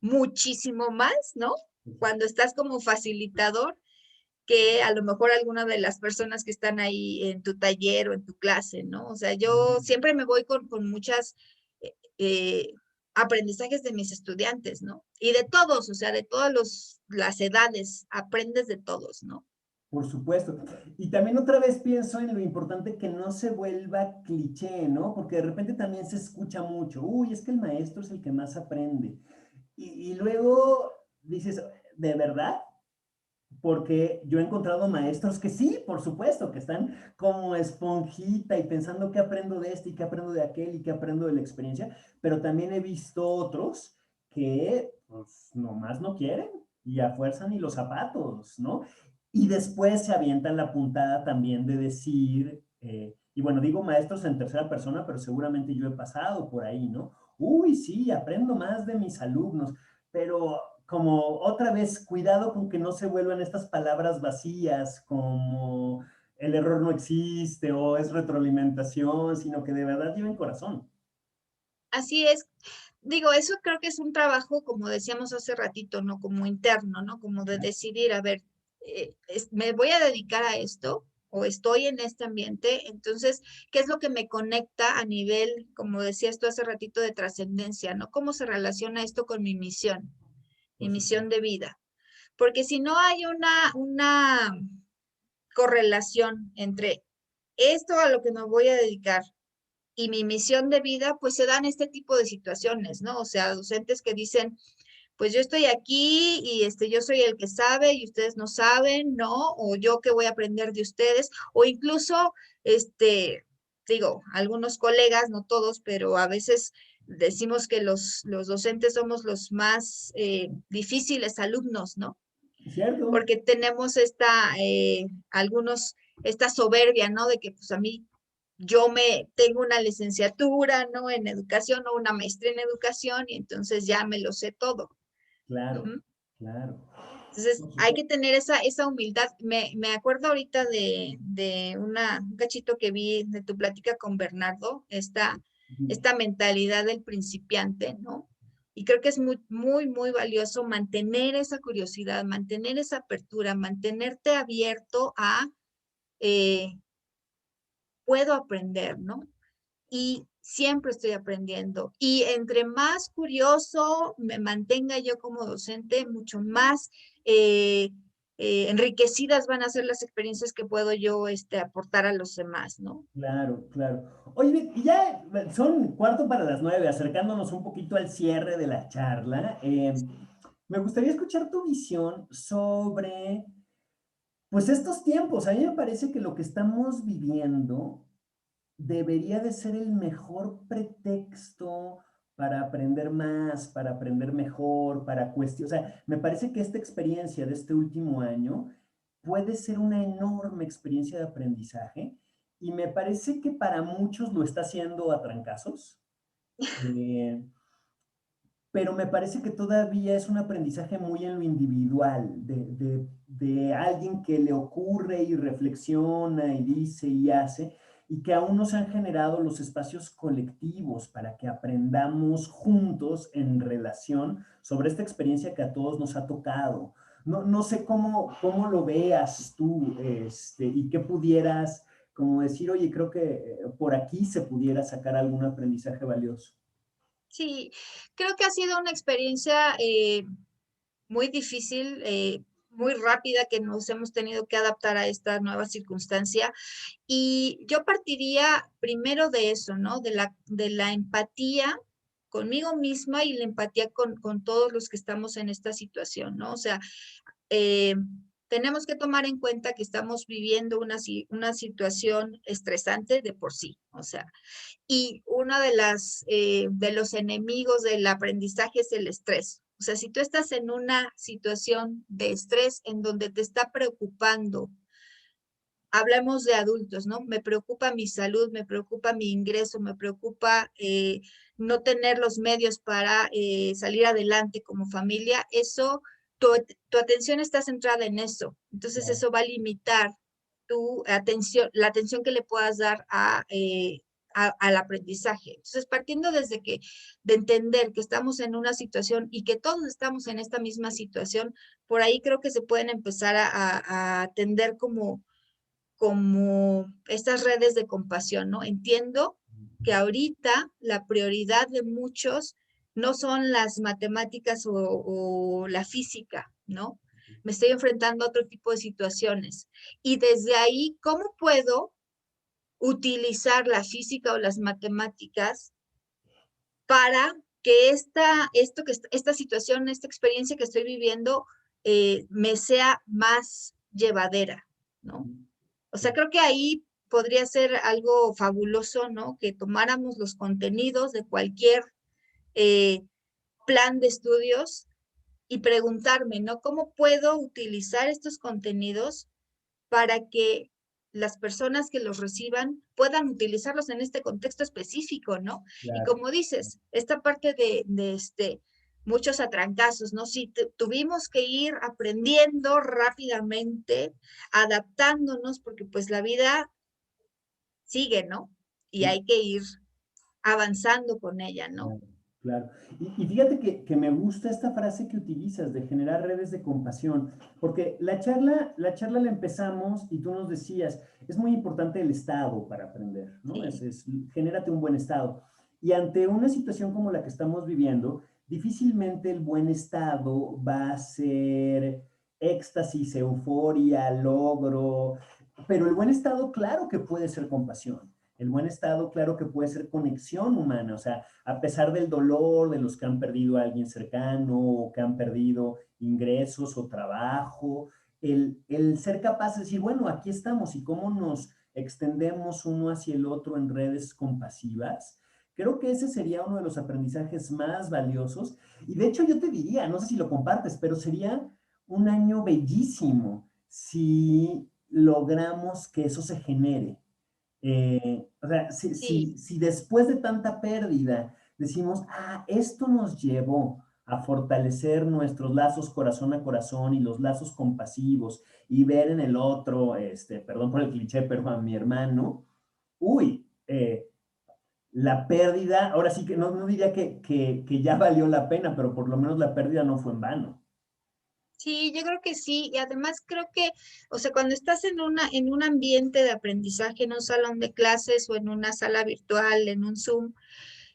muchísimo más, ¿no? Cuando estás como facilitador que a lo mejor alguna de las personas que están ahí en tu taller o en tu clase, ¿no? O sea, yo siempre me voy con muchas eh, aprendizajes de mis estudiantes, ¿no? Y de todos, o sea, de todas las edades, aprendes de todos, ¿no? por supuesto. Y también otra vez pienso en lo importante que no se vuelva cliché, ¿no? Porque de repente también se escucha mucho, uy, es que el maestro es el que más aprende. Y luego dices, ¿de verdad? Porque yo he encontrado maestros que sí, por supuesto, que están como esponjita y pensando qué aprendo de este y qué aprendo de aquel y qué aprendo de la experiencia, pero también he visto otros que pues nomás no quieren y a fuerza ni los zapatos, ¿no? Y después se avientan la puntada también de decir, y bueno, digo maestros en tercera persona, pero seguramente yo he pasado por ahí, ¿no? Uy, sí, aprendo más de mis alumnos, pero como otra vez, cuidado con que no se vuelvan estas palabras vacías como el error no existe o es retroalimentación, sino que de verdad lleven corazón. Así es. Digo, eso creo que es un trabajo, como decíamos hace ratito, ¿no? Como interno, ¿no? Como de decidir, a ver, me voy a dedicar a esto o estoy en este ambiente, entonces, ¿qué es lo que me conecta a nivel, como decías tú hace ratito, de trascendencia, ¿no? ¿Cómo se relaciona esto con mi Por misión supuesto. de vida? Porque si no hay una correlación entre esto a lo que me voy a dedicar y mi misión de vida, pues se dan este tipo de situaciones, ¿no? O sea, docentes que dicen, pues yo estoy aquí y yo soy el que sabe y ustedes no saben, ¿no? O yo qué voy a aprender de ustedes, o incluso, digo, algunos colegas, no todos, pero a veces decimos que los docentes somos los más difíciles alumnos, ¿no? ¿Cierto? Porque tenemos esta soberbia, ¿no? De que pues a mí yo tengo una licenciatura, ¿no? En educación o una maestría en educación y entonces ya me lo sé todo. Claro, Ujú. claro. Entonces Por hay que supuesto. tener esa humildad. Me acuerdo ahorita de un cachito que vi de tu plática con Bernardo, esta mentalidad del principiante, ¿no? Y creo que es muy, muy, muy valioso mantener esa curiosidad, mantener esa apertura, mantenerte abierto a, eh, puedo aprender, ¿no? Y siempre estoy aprendiendo. Y entre más curioso me mantenga yo como docente, mucho más eh, enriquecidas van a ser las experiencias que puedo yo aportar a los demás, ¿no? Claro, claro. Oye, y ya son 8:45, acercándonos un poquito al cierre de la charla. Me gustaría escuchar tu visión sobre, pues, estos tiempos. A mí me parece que lo que estamos viviendo debería de ser el mejor pretexto para aprender más, para aprender mejor, para cuestionar. O sea, me parece que esta experiencia de este último año puede ser una enorme experiencia de aprendizaje y me parece que para muchos lo está haciendo a trancazos. Eh, pero me parece que todavía es un aprendizaje muy en lo individual, de alguien que le ocurre y reflexiona y dice y hace, y que aún no se han generado los espacios colectivos para que aprendamos juntos en relación sobre esta experiencia que a todos nos ha tocado. No sé cómo lo veas tú, y qué pudieras, como decir, oye, creo que por aquí se pudiera sacar algún aprendizaje valioso. Sí, creo que ha sido una experiencia muy difícil, muy rápida, que nos hemos tenido que adaptar a esta nueva circunstancia. Y yo partiría primero de eso, ¿no? De la empatía conmigo misma y la empatía con todos los que estamos en esta situación, ¿no? O sea, eh, tenemos que tomar en cuenta que estamos viviendo una situación estresante de por sí, o sea, y uno de los enemigos del aprendizaje es el estrés. O sea, si tú estás en una situación de estrés en donde te está preocupando, hablamos de adultos, ¿no? Me preocupa mi salud, me preocupa mi ingreso, me preocupa no tener los medios para salir adelante como familia, eso, tu atención está centrada en eso. Entonces Claro. eso va a limitar tu atención, la atención que le puedas dar al aprendizaje. Entonces, partiendo de entender que estamos en una situación y que todos estamos en esta misma situación, por ahí creo que se pueden empezar a atender como estas redes de compasión, ¿no? Entiendo que ahorita la prioridad de muchos no son las matemáticas o la física, ¿no? Me estoy enfrentando a otro tipo de situaciones. Y desde ahí, ¿cómo puedo utilizar la física o las matemáticas para que esta situación, esta experiencia que estoy viviendo, me sea más llevadera, ¿no? O sea, creo que ahí podría ser algo fabuloso, ¿no? Que tomáramos los contenidos de cualquier eh, plan de estudios y preguntarme, ¿no? ¿Cómo puedo utilizar estos contenidos para que las personas que los reciban puedan utilizarlos en este contexto específico, ¿no? Y Claro. como dices, esta parte de muchos atrancazos, ¿no? Sí, tuvimos que ir aprendiendo rápidamente, adaptándonos, porque pues la vida sigue, ¿no? Y Sí. hay que ir avanzando con ella, ¿no? Claro, claro. Y fíjate que me gusta esta frase que utilizas de generar redes de compasión, porque la charla la empezamos y tú nos decías, es muy importante el estado para aprender, ¿no? Sí, Genérate un buen estado. Y ante una situación como la que estamos viviendo, difícilmente el buen estado va a ser éxtasis, euforia, logro, pero el buen estado, claro que puede ser compasión. El buen estado, claro que puede ser conexión humana, o sea, a pesar del dolor de los que han perdido a alguien cercano o que han perdido ingresos o trabajo, el ser capaz de decir, bueno, aquí estamos y cómo nos extendemos uno hacia el otro en redes compasivas, creo que ese sería uno de los aprendizajes más valiosos. Y de hecho yo te diría, no sé si lo compartes, pero sería un año bellísimo si logramos que eso se genere. O sea, si, sí, si, si después de tanta pérdida decimos, esto nos llevó a fortalecer nuestros lazos corazón a corazón y los lazos compasivos y ver en el otro, perdón por el cliché, pero a mi hermano, uy, la pérdida, ahora sí que no diría que ya valió la pena, pero por lo menos la pérdida no fue en vano. sí, yo creo que sí. Y además creo que, o sea, cuando estás en un ambiente de aprendizaje, en un salón de clases o en una sala virtual, en un Zoom,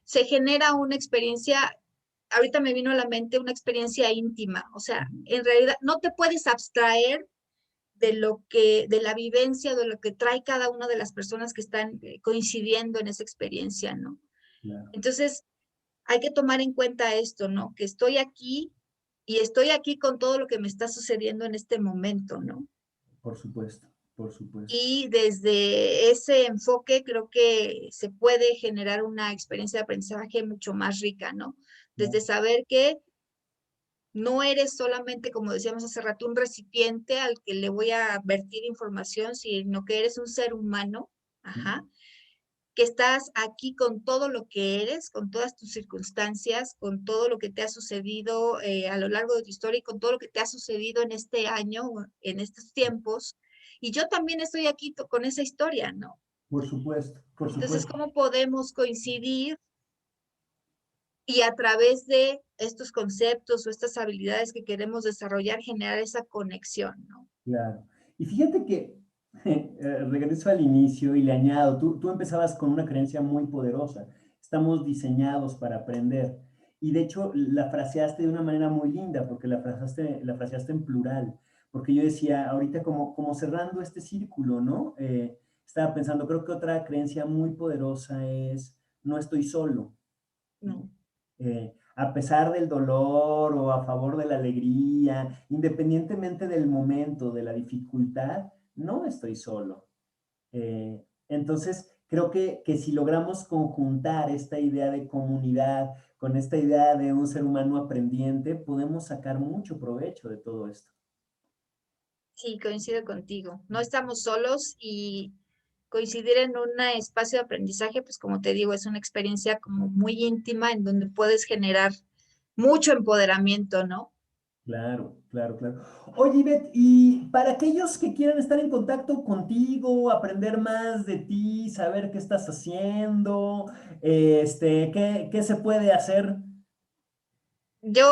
se genera una experiencia, ahorita me vino a la mente una experiencia íntima. O sea, Ujú. en realidad no te puedes abstraer de la vivencia, de lo que trae cada una de las personas que están coincidiendo en esa experiencia, ¿no? Claro, Entonces, hay que tomar en cuenta esto, ¿no? Que estoy aquí y estoy aquí con todo lo que me está sucediendo en este momento, ¿no? por supuesto, por supuesto. Y desde ese enfoque creo que se puede generar una experiencia de aprendizaje mucho más rica, ¿no? Desde Claro. saber que no eres solamente, como decíamos hace rato, un recipiente al que le voy a vertir información, sino que eres un ser humano Ajá. Que estás aquí con todo lo que eres, con todas tus circunstancias, con todo lo que te ha sucedido a lo largo de tu historia y con todo lo que te ha sucedido en este año, en estos tiempos. Y yo también estoy aquí con esa historia, ¿no? Por supuesto, por Entonces, supuesto. ¿cómo podemos coincidir y a través de estos conceptos o estas habilidades que queremos desarrollar, generar esa conexión, ¿no? Claro. Y fíjate que regreso al inicio y le añado, tú empezabas con una creencia muy poderosa. Estamos diseñados para aprender. Y de hecho la fraseaste de una manera muy linda, porque la fraseaste en plural. Porque yo decía, ahorita como cerrando este círculo, ¿no? Estaba pensando, creo que otra creencia muy poderosa es, no estoy solo. No. A pesar del dolor o a favor de la alegría, independientemente del momento, de la dificultad, no estoy solo. Entonces, creo que si logramos conjuntar esta idea de comunidad con esta idea de un ser humano aprendiente, podemos sacar mucho provecho de todo esto. Sí, coincido contigo. No estamos solos y coincidir en un espacio de aprendizaje, pues como te digo, es una experiencia como muy íntima en donde puedes generar mucho empoderamiento, ¿no? Claro, claro, claro. Oye, Ivette, y para aquellos que quieran estar en contacto contigo, aprender más de ti, saber qué estás haciendo, qué se puede hacer. Yo,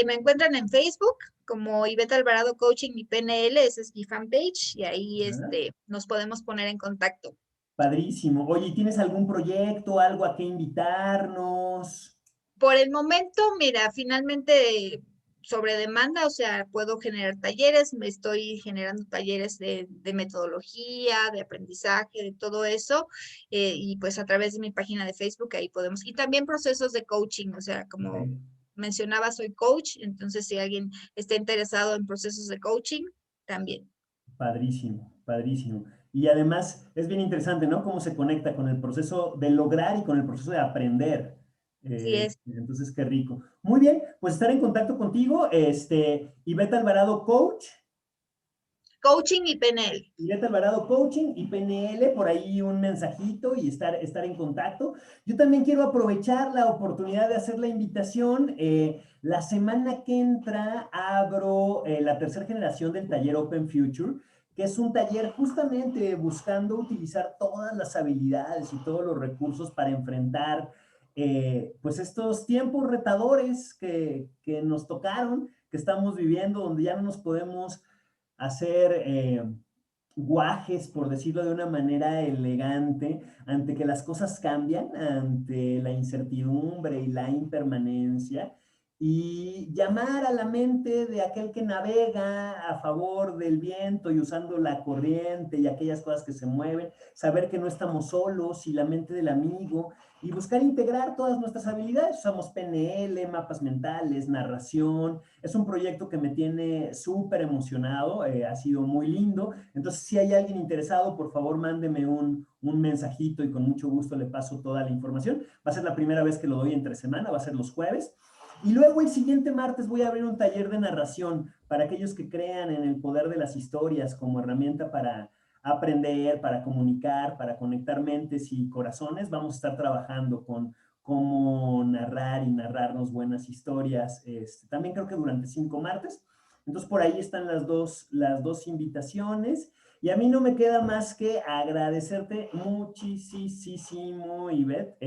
me encuentran en Facebook como Ivette Alvarado Coaching y PNL, esa es mi fanpage, y ahí, Ajá. nos podemos poner en contacto. Padrísimo. Oye, ¿tienes algún proyecto, algo a qué invitarnos? Por el momento, mira, finalmente sobre demanda, o sea, puedo generar talleres, me estoy generando talleres de metodología, de aprendizaje, de todo eso, y pues a través de mi página de Facebook ahí podemos, y también procesos de coaching, o sea, Ok. como mencionaba, soy coach, entonces si alguien está interesado en procesos de coaching, también. Padrísimo, padrísimo. Y además es bien interesante, ¿no? Cómo se conecta con el proceso de lograr y con el proceso de aprender. Así es. Entonces, qué rico. Muy bien, pues estar en contacto contigo, Ivette Alvarado Coach, Coaching y PNL. Ivette Alvarado Coaching y PNL, por ahí un mensajito y estar en contacto. Yo también quiero aprovechar la oportunidad de hacer la invitación. La semana que entra abro la tercera generación del taller Open Future, que es un taller justamente buscando utilizar todas las habilidades y todos los recursos para enfrentar pues estos tiempos retadores que nos tocaron, que estamos viviendo, donde ya no nos podemos hacer guajes, por decirlo de una manera elegante, ante que las cosas cambian, ante la incertidumbre y la impermanencia, y llamar a la mente de aquel que navega a favor del viento y usando la corriente y aquellas cosas que se mueven, saber que no estamos solos y la mente del amigo, y buscar integrar todas nuestras habilidades. Usamos PNL, mapas mentales, narración. Es un proyecto que me tiene súper emocionado, ha sido muy lindo. Entonces, si hay alguien interesado, por favor, mándeme un mensajito y con mucho gusto le paso toda la información. Va a ser la primera vez que lo doy entre semana, va a ser los jueves. Y luego el siguiente martes voy a abrir un taller de narración para aquellos que crean en el poder de las historias como herramienta para aprender, para comunicar, para conectar mentes y corazones. Vamos a estar trabajando con cómo narrar y narrarnos buenas historias. También creo que durante 5 martes. Entonces, por ahí están las dos invitaciones. Y a mí no me queda más que agradecerte muchísimo, Ivette.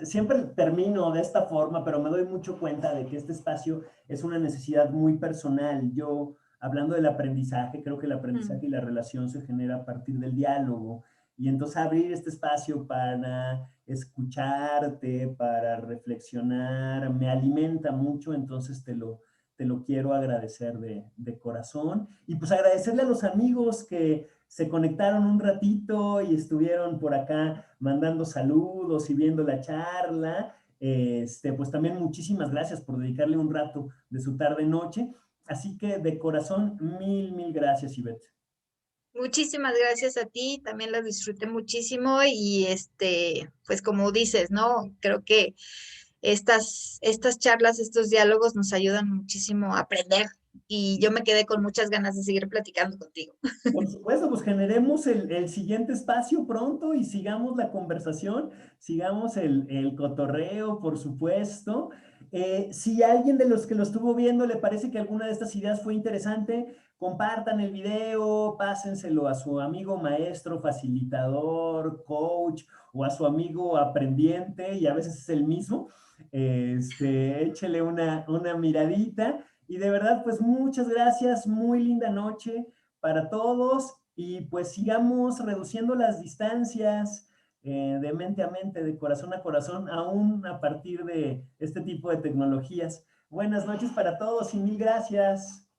Siempre termino de esta forma, pero me doy mucho cuenta de que este espacio es una necesidad muy personal. Yo, hablando del aprendizaje, creo que el aprendizaje y la relación se genera a partir del diálogo. Y entonces abrir este espacio para escucharte, para reflexionar, me alimenta mucho, entonces te lo quiero agradecer de corazón. Y pues agradecerle a los amigos que se conectaron un ratito y estuvieron por acá mandando saludos y viendo la charla. Pues también muchísimas gracias por dedicarle un rato de su tarde-noche. Así que de corazón, mil gracias, Ivette. Muchísimas gracias a ti, también lo disfruté muchísimo y pues como dices, ¿no? Creo que estas charlas, estos diálogos nos ayudan muchísimo a aprender y yo me quedé con muchas ganas de seguir platicando contigo. Por supuesto, pues generemos el siguiente espacio pronto y sigamos la conversación, sigamos el cotorreo, por supuesto. Si a alguien de los que lo estuvo viendo le parece que alguna de estas ideas fue interesante, compartan el video, pásenselo a su amigo maestro, facilitador, coach o a su amigo aprendiente, y a veces es el mismo. Échele una miradita. Y de verdad, pues muchas gracias, muy linda noche para todos y pues sigamos reduciendo las distancias de mente a mente, de corazón a corazón, aún a partir de este tipo de tecnologías. Buenas noches para todos y mil gracias.